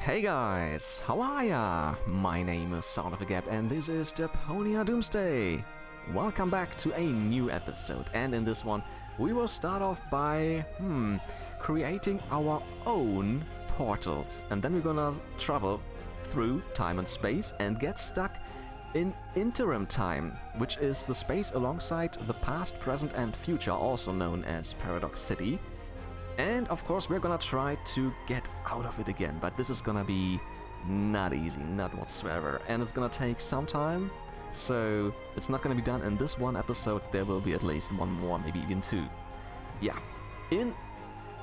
Hey guys, how are ya? My name is Sound of a Gap and this is Deponia Doomsday. Welcome back to a new episode, and in this one we will start off by creating our own portals, and then we're gonna travel through time and space and get stuck in Interim time, which is the space alongside the past, present and future, also known as Paradox City. And of course we're gonna try to get out of it again, but this is gonna be not easy, not whatsoever, and it's gonna take some time, so it's not gonna be done in this one episode. There will be at least one more, maybe even two. Yeah, in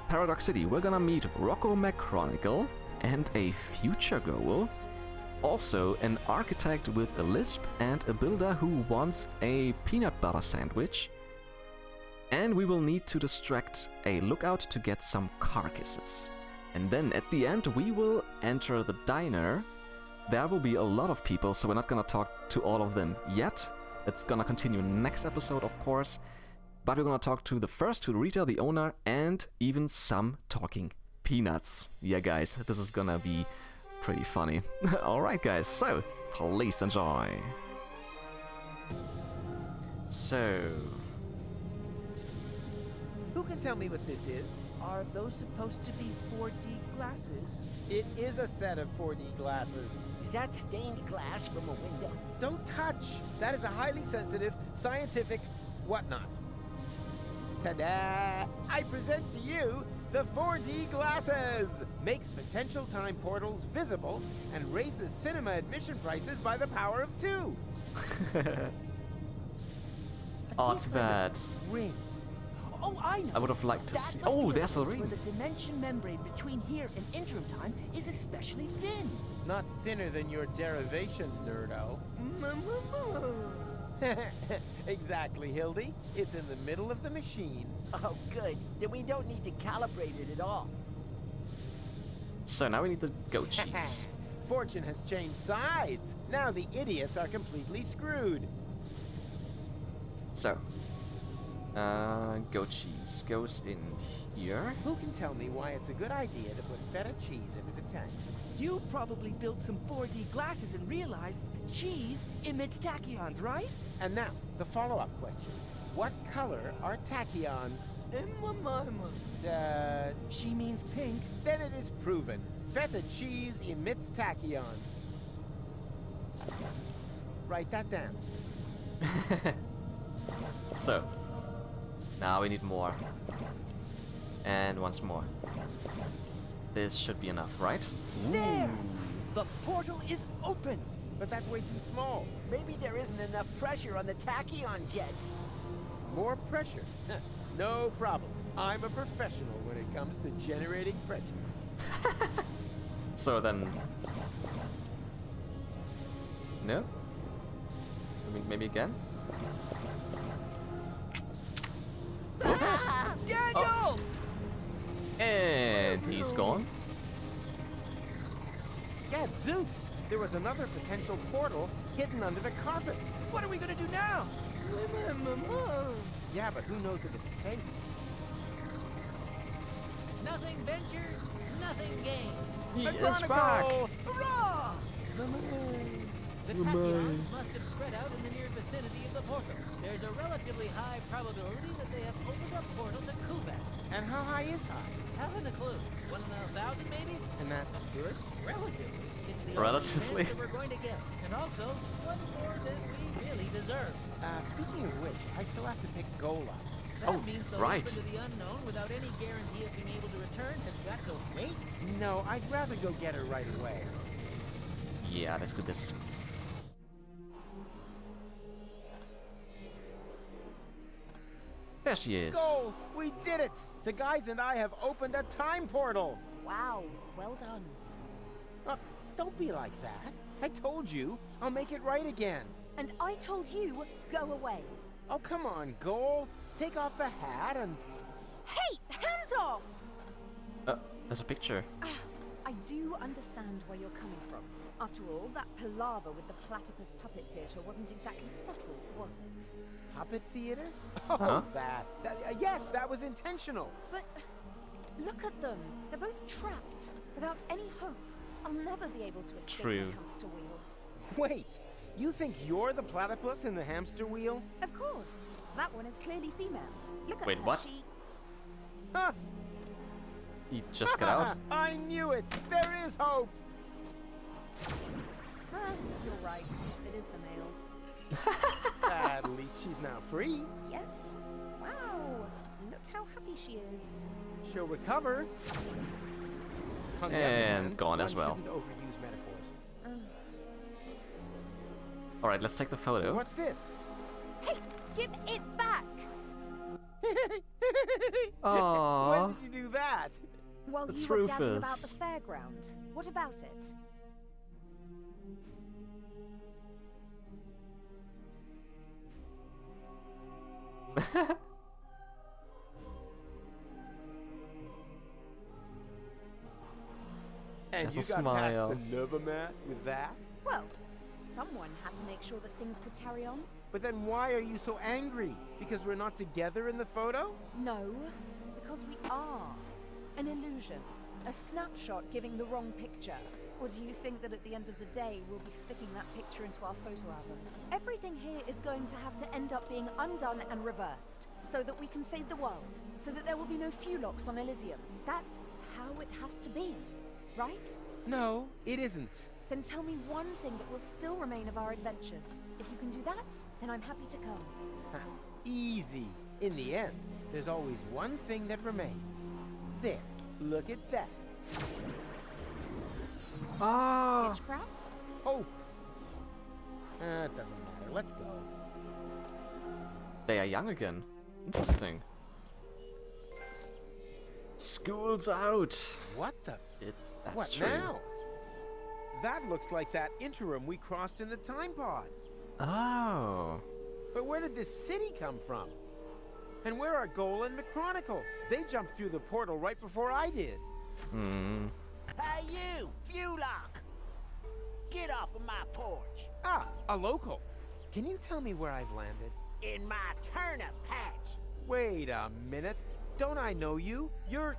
Paradox City we're gonna meet Rokko McChronicle and a future goal, also an architect with a lisp and a builder who wants a peanut butter sandwich. And we will need to distract a lookout to get some carcasses. And then at the end we will enter the diner. There will be a lot of people, so we're not gonna talk to all of them yet. It's gonna continue next episode, of course. But we're gonna talk to the first, to Rita, the owner, and even some talking peanuts. Yeah guys, this is gonna be pretty funny. Alright guys, so please enjoy. So... who can tell me what this is? Are those supposed to be 4D glasses? It is a set of 4D glasses. Is that stained glass from a window? Don't touch! That is a highly sensitive, scientific whatnot. Ta-da! I present to you the 4D glasses! Makes potential time portals visible and raises cinema admission prices by the power of 2. Odd that. Ring. Oh, I know! I would have liked to That see... must Oh, be the there's a place ring! where the dimension membrane between here and interim time is especially thin. Not thinner than your derivation, nerdo. Exactly, Hildy. It's in the middle of the machine. Oh, good. Then we don't need to calibrate it at all. So now we need the goat cheese. Fortune has changed sides. Now the idiots are completely screwed. So, goat cheese goes in here. Who can tell me why it's a good idea to put feta cheese into the tank? You probably built some 4D glasses and realized that the cheese emits tachyons, right? And now, the follow-up question. What color are tachyons? She means pink. Then it is proven. Feta cheese emits tachyons. Write that down. So, now we need more. And once more. This should be enough, right? There! The portal is open! But that's way too small. Maybe there isn't enough pressure on the tachyon jets. More pressure? No problem. I'm a professional when it comes to generating pressure. So then... No? Maybe again? Whoops! Daniel! Oh. And he's gone. Gadzooks! There was another potential portal hidden under the carpet. What are we gonna do now? Yeah, but who knows if it's safe? Nothing ventured, nothing gained. He is McChronicle! back! Hurrah! The tachyons must have spread out in the near vicinity of the portal. There's a relatively high probability that they have opened up portal to Kubat. And how high is high? Haven't a clue. 1 in 1,000 maybe? And that's good? Relatively. It's the Relatively? only chance that we're going to get. And also, one more than we really deserve. Speaking of which, I still have to pick Gola. That means the right. leap into the unknown without any guarantee of being able to return has got to wait. No, I'd rather go get her right away. Yeah, let's do this. There she is. Goal! We did it! The guys and I have opened a time portal! Wow, well done. Don't be like that. I told you. I'll make it right again. And I told you, go away. Oh, come on, Goal. Take off the hat and... Hey, hands off! There's a picture. I do understand where you're coming from. After all, that palaver with the platypus puppet theatre wasn't exactly subtle, was it? Puppet theater? Oh, Huh? that. Yes, that was intentional. But look at them. They're both trapped, without any hope. I'll never be able to escape True. the hamster wheel. Wait, you think you're the platypus in the hamster wheel? Of course. That one is clearly female. Look at Wait, her. what? She... Huh! You just got out? I knew it! There is hope! Ah, you're right. It is the male. At least she's now free. Yes. Wow. Look how happy she is. She'll recover. On the other And hand, gone as one well. shouldn't overuse metaphors. Alright, let's take the photo. What's this? Hey, give it back! Aww. When did you do that? Well, It's you were gabbing about the Rufus. fairground. What about it? And That's you a got smile. past the Novomat with that? Well, someone had to make sure that things could carry on. But then why are you so angry? Because we're not together in the photo? No, because we are. An illusion. A snapshot giving the wrong picture. Or do you think that at the end of the day, we'll be sticking that picture into our photo album? Everything here is going to have to end up being undone and reversed, so that we can save the world, so that there will be no Fulocks on Elysium. That's how it has to be, right? No, it isn't. Then tell me one thing that will still remain of our adventures. If you can do that, then I'm happy to come. Huh, easy. In the end, there's always one thing that remains. There, look at that. Ah. Hope. Witchcraft? It doesn't matter. Let's go. They are young again. Interesting. School's out. What the? That's What true. now? That looks like that interim we crossed in the time pod. Oh. But where did this city come from? And where are Goal and McChronicle? They jumped through the portal right before I did. Hmm. Hey, you, Fulock! Get off of my porch. Ah, a local. Can you tell me where I've landed? In my turnip patch. Wait a minute. Don't I know you? You're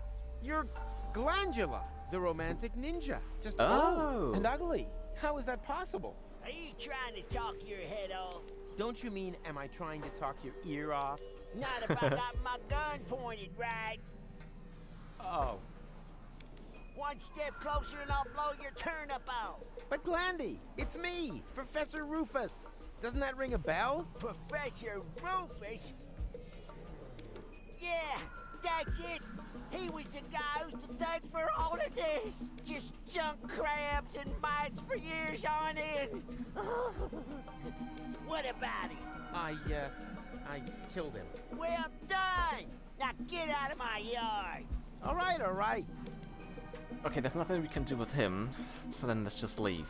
Glandula, the romantic ninja. Just Oh. old and ugly. How is that possible? Are you trying to talk your head off? Don't you mean, am I trying to talk your ear off? Not if I got my gun pointed right. Oh. One step closer and I'll blow your turnip off. But Glandy, it's me, Professor Rufus. Doesn't that ring a bell? Professor Rufus? Yeah, that's it. He was the guy who's to thank for all of this. Just junk crabs and mites for years on end. What about him? I killed him. Well done. Now get out of my yard. All right. Okay, there's nothing we can do with him, so then let's just leave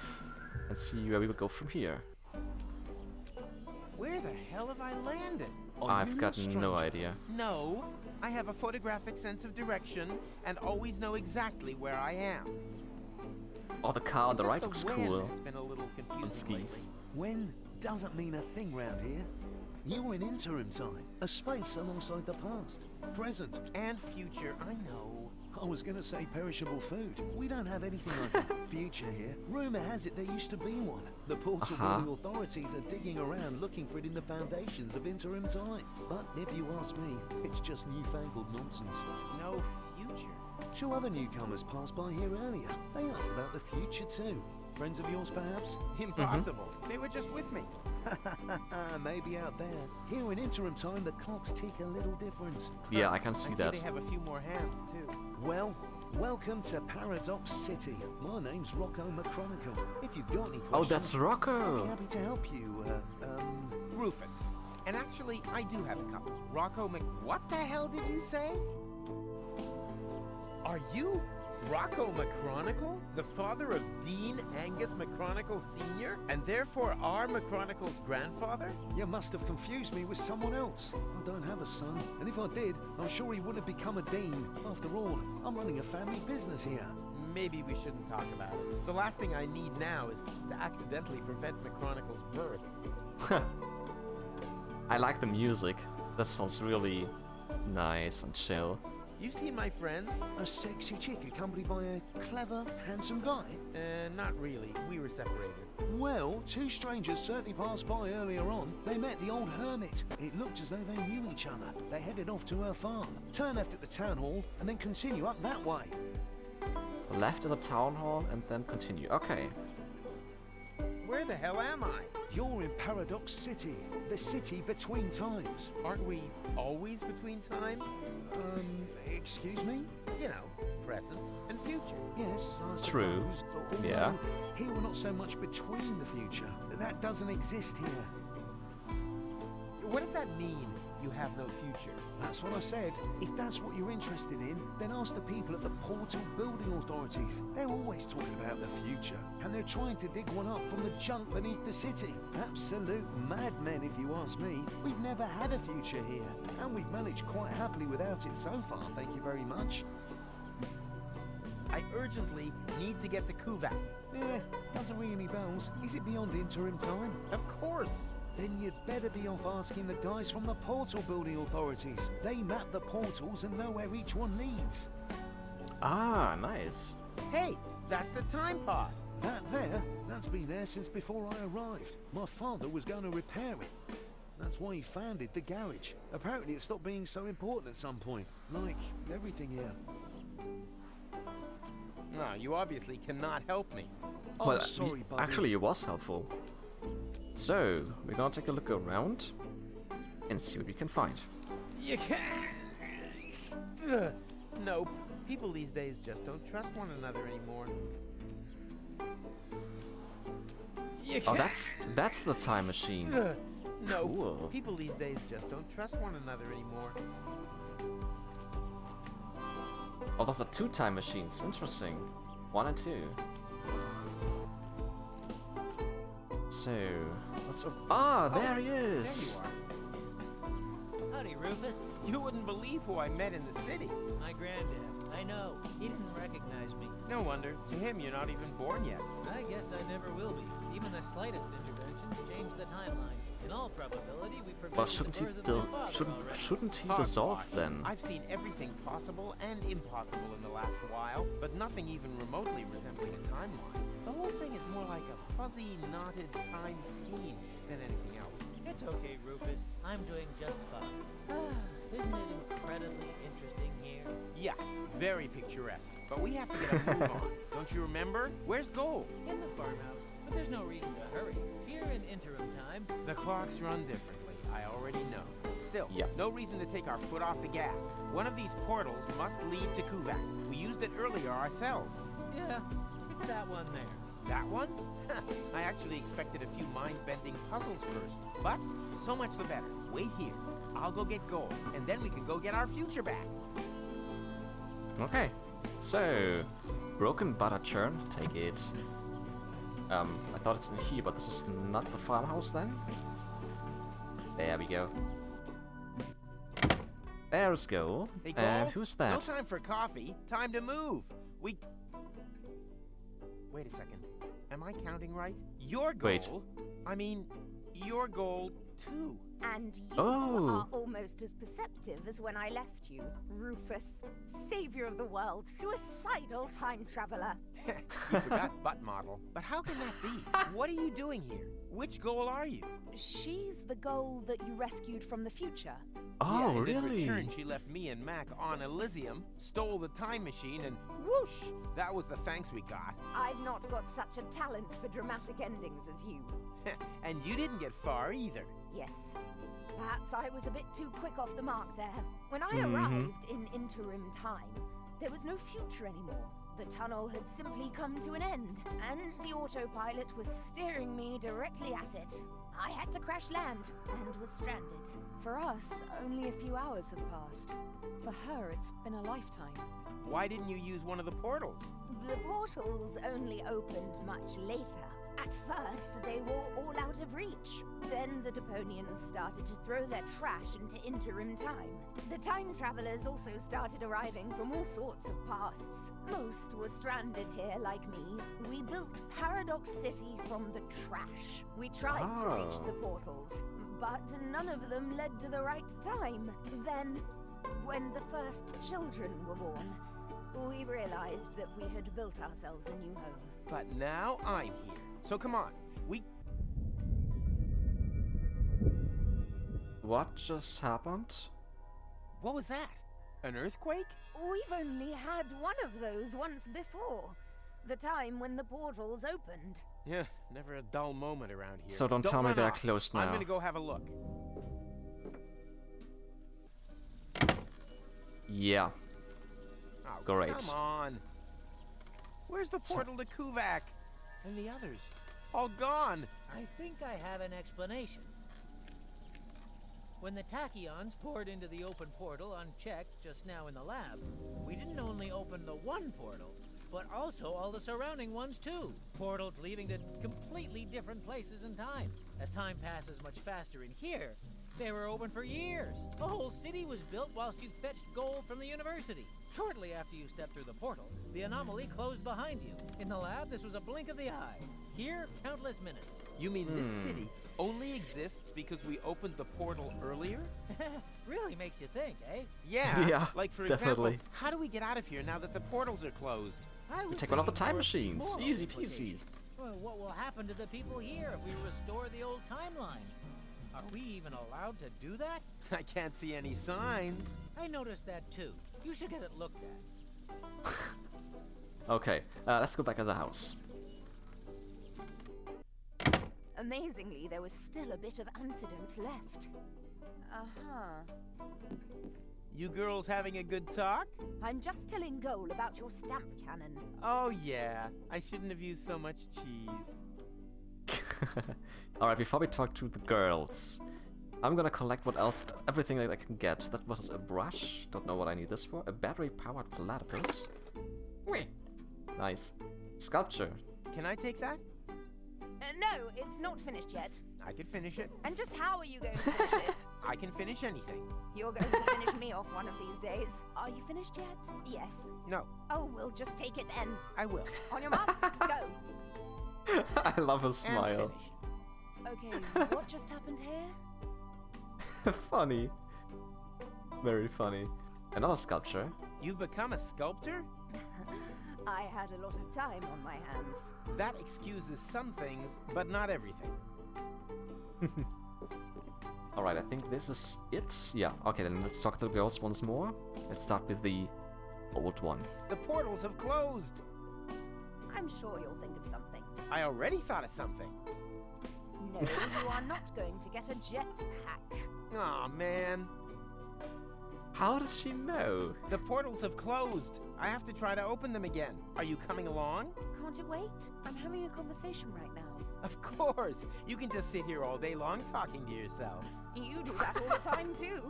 and see where we will go from here. Where the hell have I landed? I've got no idea. No, I have a photographic sense of direction and always know exactly where I am. Oh, the car on It's the just right the looks when cool. has been a little On confusing lately. skis. When doesn't mean a thing round here. You're in interim time, a space alongside the past, present. And future, I know. I was gonna say perishable food. We don't have anything like that future here. Rumor has it there used to be one. The portal Body authorities are digging around looking for it in the foundations of interim time. But if you ask me, it's just newfangled nonsense. No future. 2 other newcomers passed by here earlier. They asked about the future too. Friends of yours, perhaps? Impossible. They were just with me. Maybe out there. Here in interim time, the clocks tick a little different. Yeah, I can see I that. they have a few more hands, too. Well, welcome to Paradox City. My name's Rokko McChronicle. If you've got any questions, Oh, that's I'll be Rokko! happy to help you. Rufus. And actually, I do have a couple. Rokko What the hell did you say? Are you Rokko McChronicle? The father of Dean Angus McChronicle Sr.? And therefore our McChronicle's grandfather? You must have confused me with someone else. I don't have a son, and if I did, I'm sure he would have become a dean. After all, I'm running a family business here. Maybe we shouldn't talk about it. The last thing I need now is to accidentally prevent McChronicle's birth. I like the music. That sounds really nice and chill. You've seen my friends? A sexy chick accompanied by a clever, handsome guy? Not really. We were separated. Well, two strangers certainly passed by earlier on. They met the old hermit. It looked as though they knew each other. They headed off to her farm. Turn left at the town hall and then continue up that way. Left at the town hall and then continue. Okay. Where the hell am I? You're in Paradox City, the city between times. Aren't we always between times? Excuse me? You know, present and future. Yes, I True. suppose. Although Yeah. Here we're not so much between the future. That doesn't exist here. What does that mean, you have no future? That's what I said. If that's what you're interested in, then ask the people at the Portal Building Authorities. They're always talking about the future, and they're trying to dig one up from the junk beneath the city. Absolute madmen, if you ask me. We've never had a future here, and we've managed quite happily without it so far, thank you very much. I urgently need to get to Kuvak. Doesn't ring any bells. Is it beyond interim time? Of course. Then you'd better be off asking the guys from the Portal Building Authorities. They map the portals and know where each one leads. Ah, nice. Hey, that's the time pod. That there, that's been there since before I arrived. My father was going to repair it. That's why he founded the garage. Apparently it stopped being so important at some point. Like everything here. No, you obviously cannot help me. Oh, Well, sorry, buddy. actually, it was helpful. So, we're gonna take a look around and see what we can find. You can't. Ugh. Nope. People these days just don't trust one another anymore. You Oh, can't. that's the time machine. Ugh. Nope. Cool. People these days just don't trust one another anymore. Oh, those are two time machines. Interesting. 1 and 2. So, let's... Ah, there he is! There you are. Howdy, Rufus. You wouldn't believe who I met in the city. My granddad. I know. He didn't recognize me. No wonder. To him, you're not even born yet. I guess I never will be. Even the slightest interventions change the timeline. In all probability, we prevented Well, shouldn't the he, birth of my father already. shouldn't he Hogwash. dissolve then? I've seen everything possible and impossible in the last while, but nothing even remotely resembling a timeline. The whole thing is more like a fuzzy, knotted time scheme than anything else. It's okay, Rufus. I'm doing just fine. Isn't it incredibly interesting here? Yeah, very picturesque. But we have to get a move on. Don't you remember? Where's Gold? In the farmhouse. But there's no reason to hurry. Here in interim time, The clocks run differently. I already know. Still, Yeah. no reason to take our foot off the gas. One of these portals must lead to Kuvak. We used it earlier ourselves. yeah, it's that one there. That one? I actually expected a few mind-bending puzzles first. But so much the better. Wait here. I'll go get Gold, and then we can go get our future back. Okay. So, broken butter churn, take it. I thought it's in here, but this is not the farmhouse then? There we go. There's Gold. Hey, And Gold, who's that? No time for coffee. Time to move. Wait a second. Am I counting right? Your goal. Wait. I mean, your goal too. And you Oh. are almost as perceptive as when I left you, Rufus, savior of the world, suicidal time traveler. You forgot butt model. But how can that be? What are you doing here? Which goal are you? She's the goal that you rescued from the future. Oh, yeah, and really? In return, she left me and Mac on Elysium, stole the time machine, and whoosh! That was the thanks we got. I've not got such a talent for dramatic endings as you. And you didn't get far either. Yes. Perhaps I was a bit too quick off the mark there. When I Mhm. arrived in interim time, there was no future anymore. The tunnel had simply come to an end, and the autopilot was steering me directly at it. I had to crash land and was stranded. For us, only a few hours have passed. For her, it's been a lifetime. Why didn't you use one of the portals? The portals only opened much later. At first, they were all out of reach. Then the Deponians started to throw their trash into interim time. The time travelers also started arriving from all sorts of pasts. Most were stranded here like me. We built Paradox City from the trash. We tried to reach the portals, but none of them led to the right time. Then When the first children were born, we realized that we had built ourselves a new home. But now I'm here. So come on. What just happened? What was that? An earthquake? We've only had one of those once before. The time when the portals opened. Yeah, never a dull moment around here. So don't tell me run they're off. closed now. I'm gonna go have a look. Yeah. Oh, Great. come on. Where's the portal to Kuvak? And the others? All gone. I think I have an explanation. When the tachyons poured into the open portal unchecked just now in the lab, we didn't only open the one portal, but also all the surrounding ones too. Portals leading to completely different places in time. As time passes much faster in here, they were open for years. A whole city was built whilst you fetched gold from the university. Shortly after you stepped through the portal, the anomaly closed behind you. In the lab, this was a blink of the eye. Here, countless minutes. You mean this city only exists because we opened the portal earlier? Really makes you think, eh? Yeah. Yeah, Like, for definitely. example, how do we get out of here now that the portals are closed? I We was take one of the thinking time more machines. moral Easy implications. peasy. Well, what will happen to the people here if we restore the old timeline? Are we even allowed to do that? I can't see any signs. I noticed that too. You should get it looked at. Okay, let's go back to the house. Amazingly, there was still a bit of antidote left. You girls having a good talk? I'm just telling Goal about your stamp cannon. Oh yeah, I shouldn't have used so much cheese. Alright, before we talk to the girls, I'm gonna collect what else, everything that I can get. That was a brush, don't know what I need this for. A battery-powered platypus. Whee! Nice. Sculpture. Can I take that? No, it's not finished yet. I could finish it. And just how are you going to finish it? I can finish anything. You're going to finish me off one of these days. Are you finished yet? Yes. No, Oh, we'll just take it then. I will. On your marks, go. I love a And smile. finished. Okay, what just happened here? Funny. Very funny. Another sculpture. You've become a sculptor? I had a lot of time on my hands. That excuses some things, but not everything. Alright, I think this is it. Yeah, okay, then let's talk to the girls once more. Let's start with the old one. The portals have closed. I'm sure you'll think of something. I already thought of something. No, you are not going to get a jetpack. Aw, man. How does she know? The portals have closed. I have to try to open them again. Are you coming along? Can't it wait? I'm having a conversation right now. Of course. You can just sit here all day long talking to yourself. You do that all the time, too.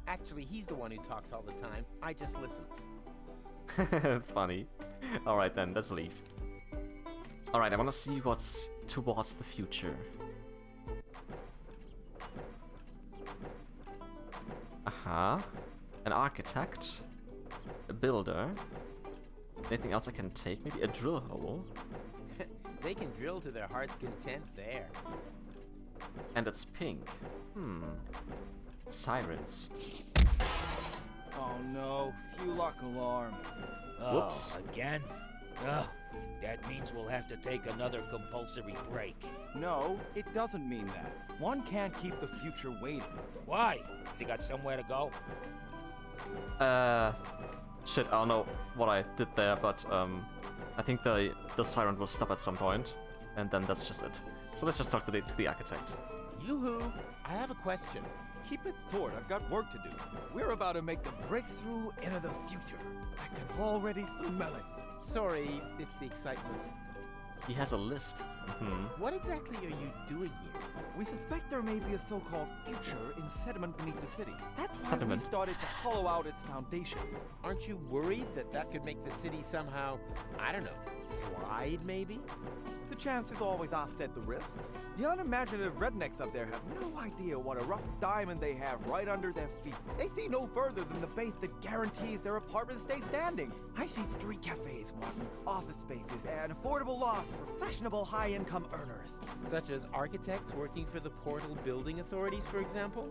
Actually, he's the one who talks all the time. I just listen. Funny. Alright then, let's leave. Alright, I wanna see what's towards the future. Aha. An architect. A builder. Anything else I can take? Maybe a drill hole. They can drill to their heart's content there. And it's pink. Sirens. Oh no, few lock alarm. Whoops. Again? Ugh, that means we'll have to take another compulsory break. No, it doesn't mean that. One can't keep the future waiting. Why? Has he got somewhere to go? Shit, I don't know what I did there, but I think the siren will stop at some point, and then that's just it. So let's just talk to the architect. Yoo-hoo! I have a question. Keep it short, I've got work to do. We're about to make the breakthrough into the future. I can already smell it. Sorry, it's the excitement. He has a lisp. What exactly are you doing here? We suspect there may be a so-called future in sediment beneath the city. That's why Sediment? we started to hollow out its foundation. Aren't you worried that that could make the city somehow, I don't know, slide maybe? The chances always offset the risks. The unimaginative rednecks up there have no idea what a rough diamond they have right under their feet. They see no further than the base that guarantees their apartments stay standing. I see street cafes, Martin, office spaces, and affordable lofts for fashionable high-income earners. Such as architects working for the portal building authorities, for example?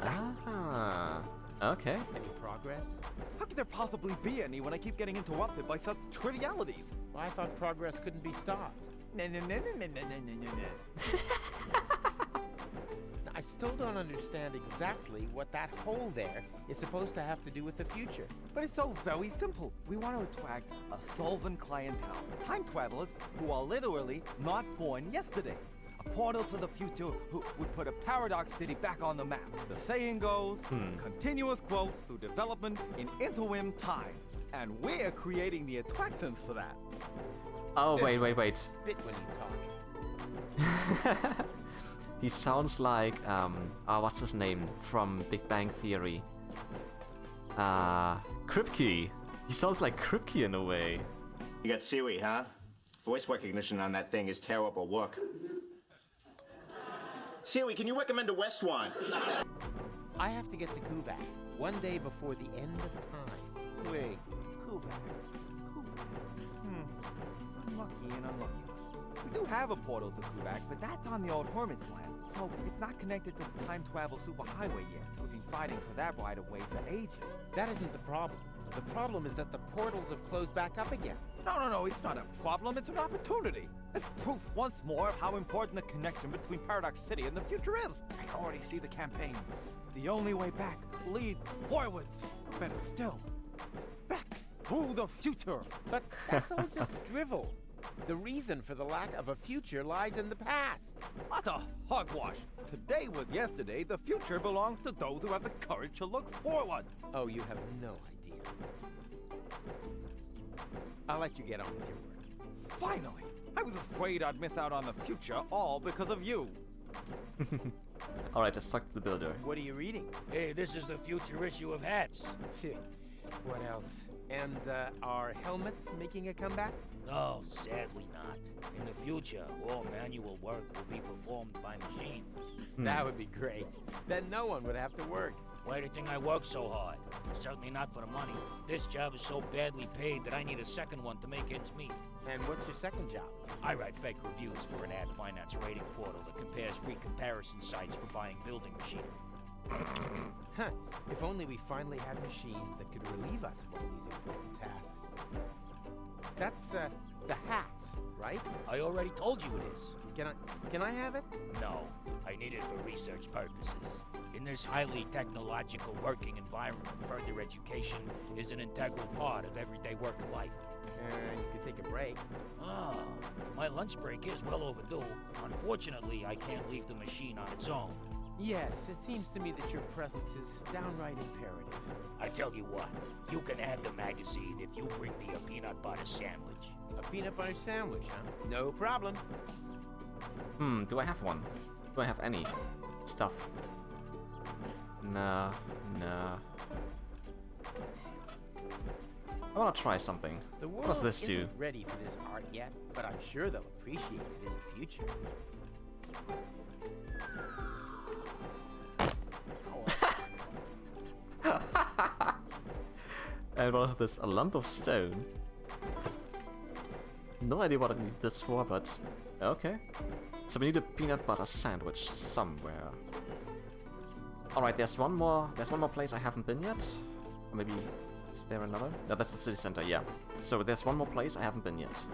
Ah. Okay. Any progress? How could there possibly be any when I keep getting interrupted by such trivialities? Well, I thought progress couldn't be stopped. No. Now, I still don't understand exactly what that hole there is supposed to have to do with the future. But it's so very simple. We want to attract a solvent clientele. Time travelers who are literally not born yesterday. A portal to the future who would put a paradox city back on the map. The saying goes, continuous growth through development in interim time. And we're creating the attractions for that. Oh, wait. Spit when you talk. He sounds like, what's his name from Big Bang Theory? Kripke. He sounds like Kripke in a way. You got Siri, huh? Voice recognition on that thing is terrible. Look. Siri, can you recommend a West one? I have to get to Kuvak one day before the end of time. Wait, Kuvak. Unlucky and unlucky. We do have a portal to Kuvak, but that's on the old Hermit's land. So it's not connected to the time travel superhighway yet. We've been fighting for that right of way for ages. That isn't the problem. The problem is that the portals have closed back up again. No, it's not a problem, it's an opportunity. It's proof once more of how important the connection between Paradox City and the future is. I already see the campaign. The only way back leads forwards. Better still, back through the future. But that's all just drivel. The reason for the lack of a future lies in the past. What a hogwash. Today was yesterday. The future belongs to those who have the courage to look forward. Oh, you have no idea. I'll let you get on with your work. Finally! I was afraid I'd miss out on the future, all because of you. Alright, let's talk to the builder. What are you reading? Hey, this is the future issue of hats. What else? And are helmets making a comeback? No, sadly not. In the future, all manual work will be performed by machines. That would be great. Then no one would have to work. Why do you think I work so hard? Certainly not for the money. This job is so badly paid that I need a second one to make ends meet. And what's your second job? I write fake reviews for an ad finance rating portal that compares free comparison sites for buying building machinery. Huh. If only we finally had machines that could relieve us of all these important tasks. That's, the hats, right? I already told you it is. Can I have it? No, I need it for research purposes. In this highly technological working environment, further education is an integral part of everyday work and life. You could take a break. Ah, my lunch break is well overdue. Unfortunately, I can't leave the machine on its own. Yes, it seems to me that your presence is downright imperative. I tell you what, you can have the magazine if you bring me a peanut butter sandwich. A peanut butter sandwich, huh? No problem. Do I have one? Do I have any stuff? Nah. I wanna try something. The What does world this do? isn't ready for this art yet, but I'm sure they'll appreciate it in the future. And what is this? A lump of stone? No idea what I need this for, but okay. So we need a peanut butter sandwich somewhere. Alright, there's one more place I haven't been yet. Or maybe is there another? No, that's the city center, yeah. So there's one more place I haven't been yet.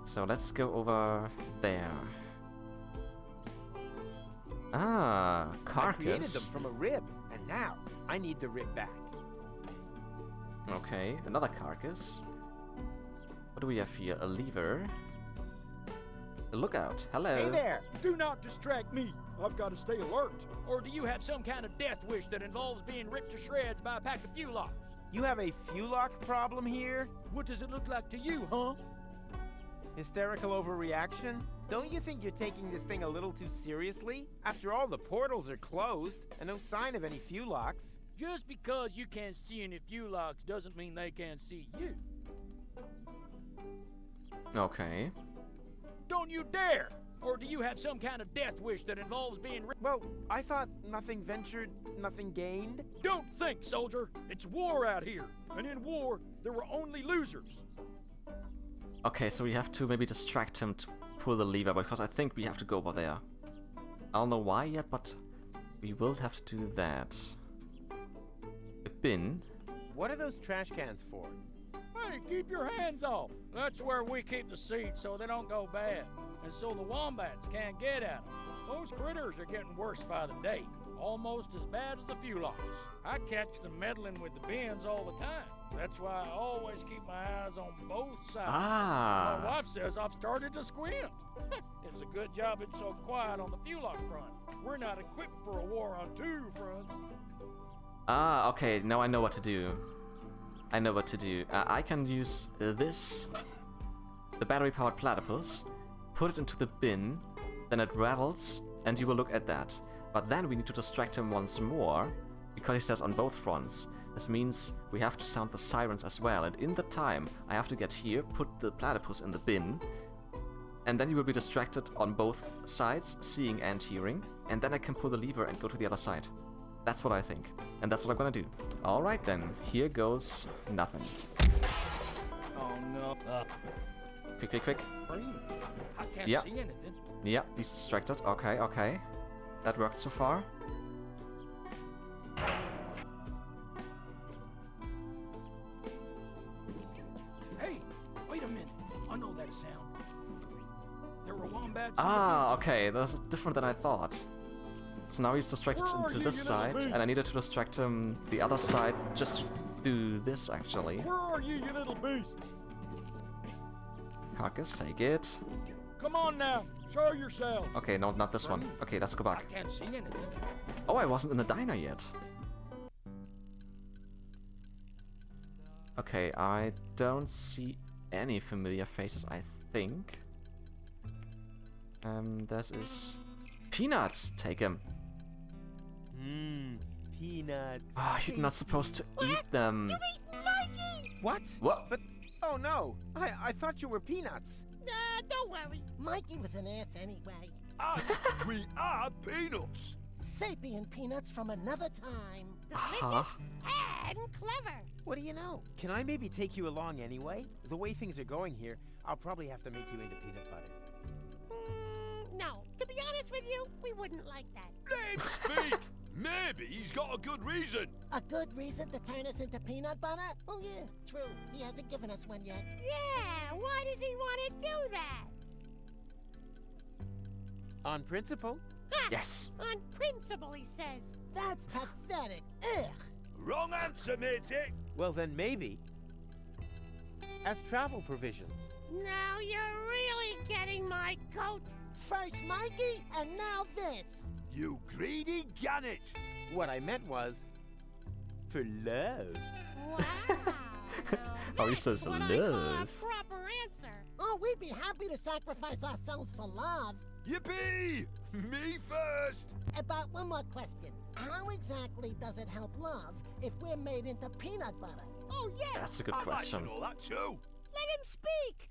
So let's go over there. Ah, carcass. I created them from a rib, and now I need the rib back. Okay, another carcass. What do we have here? A lever. A lookout. Hello. Hey there! Do not distract me. I've got to stay alert. Or do you have some kind of death wish that involves being ripped to shreds by a pack of Fuelocks? You have a Fuelock problem here? What does it look like to you, huh? Hysterical overreaction? Don't you think you're taking this thing a little too seriously? After all, the portals are closed, and no sign of any Fuelocks. Just because you can't see any Fuelocks doesn't mean they can't see you. Okay. Don't you dare! Or do you have some kind of death wish that involves being ripped? Well, I thought nothing ventured, nothing gained. Don't think, soldier. It's war out here. And in war, there were only losers. Okay, so we have to maybe distract him to pull the lever, because I think we have to go over there. I don't know why yet, but we will have to do that. A bin. What are those trash cans for? Hey, keep your hands off. That's where we keep the seeds so they don't go bad. And so the wombats can't get at them. Those critters are getting worse by the day. Almost as bad as the Fulocks. I catch them meddling with the bins all the time. That's why I always keep my eyes on both sides. Ah. My wife says I've started to squint. It's a good job it's so quiet on the Fulock front. We're not equipped for a war on two fronts. Ah, okay, now I know what to do. I know what to do. I can use this, the battery-powered platypus, put it into the bin, then it rattles, and you will look at that. But then we need to distract him once more, because he says on both fronts. This means we have to sound the sirens as well, and in the time I have to get here, put the platypus in the bin, and then you will be distracted on both sides, seeing and hearing, and then I can pull the lever and go to the other side. That's what I think, and that's what I'm gonna do. Alright then, here goes nothing. Oh no. Quick, quick, quick. I can't Yeah. see anything. Yeah, he's distracted. Okay, okay. That worked so far. Hey, wait a minute. I know that sound. There were wombats. Ah, okay, that's different than I thought. So now he's distracted Where are into you, this you side, little and I needed to distract him the other side just to do this, actually. Where are you, you little beast? Carcass, take it. Come on now, show yourself. Okay, no, not this one. Okay, let's go I back. can't see anything. Oh, I wasn't in the diner yet. Okay, I don't see any familiar faces, I think. This is... Peanuts! Take him. Peanuts. Ah, you're not supposed to eat them. What? What? But, oh no, I thought you were Peanuts. Don't worry. Mikey was an ass anyway. We are Peanuts. Sapient peanuts from another time. Uh-huh. And clever. What do you know? Can I maybe take you along anyway? The way things are going here, I'll probably have to make you into peanut butter. No, to be honest with you, we wouldn't like that. Let him speak. Maybe he's got a good reason. A good reason to turn us into peanut butter? Oh yeah, true. He hasn't given us one yet. Yeah, why does he want to do that? On principle? Yes. On principle, he says. That's pathetic. Ugh. Wrong answer, matey. Well then maybe. As travel provisions. Now you're really getting my goat. First Mikey, and now this. You greedy gannet. What I meant was... for love. Wow. Oh, he says what I call a love. proper answer. Oh, we'd be happy to sacrifice ourselves for love. Yippee! Me first. About one more question. How exactly does it help love if we're made into peanut butter? Oh, yeah. That's a good I question. imagine all that too. Let him speak.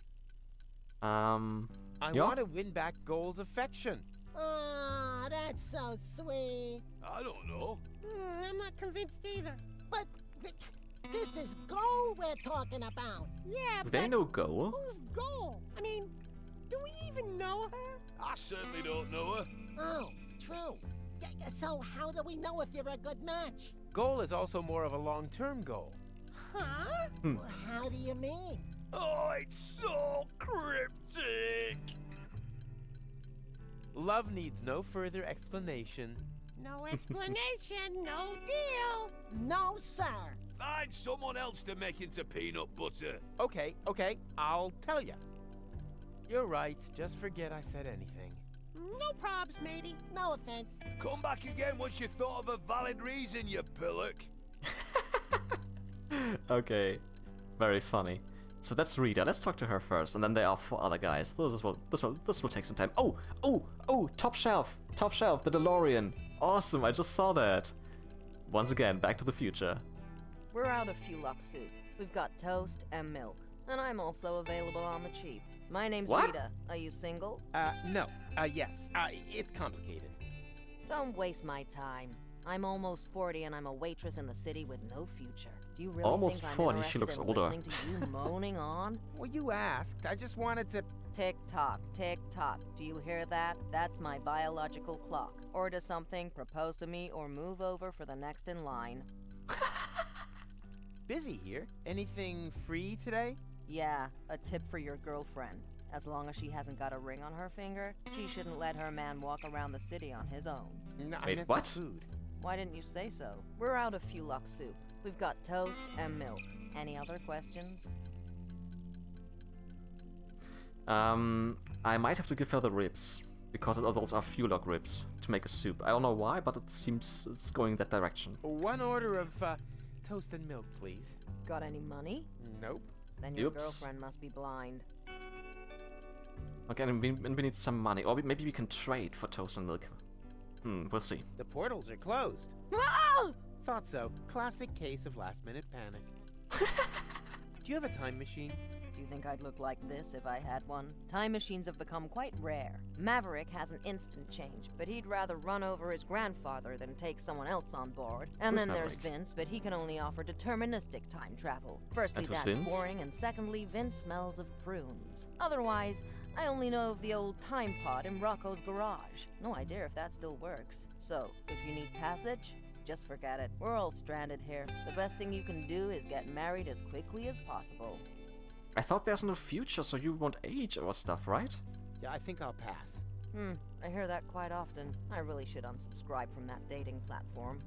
I Yeah? want to win back Goal's affection. Oh, that's so sweet. I don't know. I'm not convinced either. But this is Goal we're talking about. Yeah, Do they know Go? who's Goal? I mean, do we even know her? I certainly don't know her. Oh, true. So how do we know if you're a good match? Goal is also more of a long-term goal. Huh? Well, how do you mean? Oh, it's so cryptic. Love needs no further explanation. No explanation, no deal. No, sir. Find someone else to make into peanut butter. Okay, I'll tell you. You're right, just forget I said anything. No probs, matey. No offense. Come back again once you've thought of a valid reason, you pillock. Okay. Very funny. So that's Rita. Let's talk to her first, and then there are 4 other guys. This will take some time. Oh! Top shelf, the DeLorean. Awesome! I just saw that. Once again, Back to the Future. We're out of Fulock soup. We've got toast and milk. And I'm also available on the cheap. My name's What? Rita. Are you single? No. Yes. It's complicated. Don't waste my time. I'm almost 40 and I'm a waitress in the city with no future. Do you really Almost think I'm 40, she interested looks in older. listening to you moaning on? Well, you asked. I just wanted to... Tick tock, tick tock. Do you hear that? That's my biological clock. Order something, propose to me, or move over for the next in line. Busy here. Anything free today? Yeah, a tip for your girlfriend. As long as she hasn't got a ring on her finger, she shouldn't let her man walk around the city on his own. No, I Wait, meant what? the food. Why didn't you say so? We're out of Fulok soup. We've got toast and milk. Any other questions? I might have to give her the ribs, because those are Fulok ribs, to make a soup. I don't know why, but it seems it's going that direction. One order of toast and milk, please. Got any money? Nope. Then your Oops. girlfriend must be blind. Okay, and we need some money, or maybe we can trade for toast and milk. We'll see. The portals are closed. Thought so. Classic case of last-minute panic. Do you have a time machine? Do you think I'd look like this if I had one? Time machines have become quite rare. Maverick has an instant change, but he'd rather run over his grandfather than take someone else on board. And Who's then there's Maverick? Vince, but he can only offer deterministic time travel. Firstly, And who's that's Vince? boring, and secondly, Vince smells of prunes. Otherwise, I only know of the old time pod in Rocco's garage. No idea if that still works. So, if you need passage, just forget it. We're all stranded here. The best thing you can do is get married as quickly as possible. I thought there's no future, so you won't age or stuff, right? Yeah, I think I'll pass. I hear that quite often. I really should unsubscribe from that dating platform.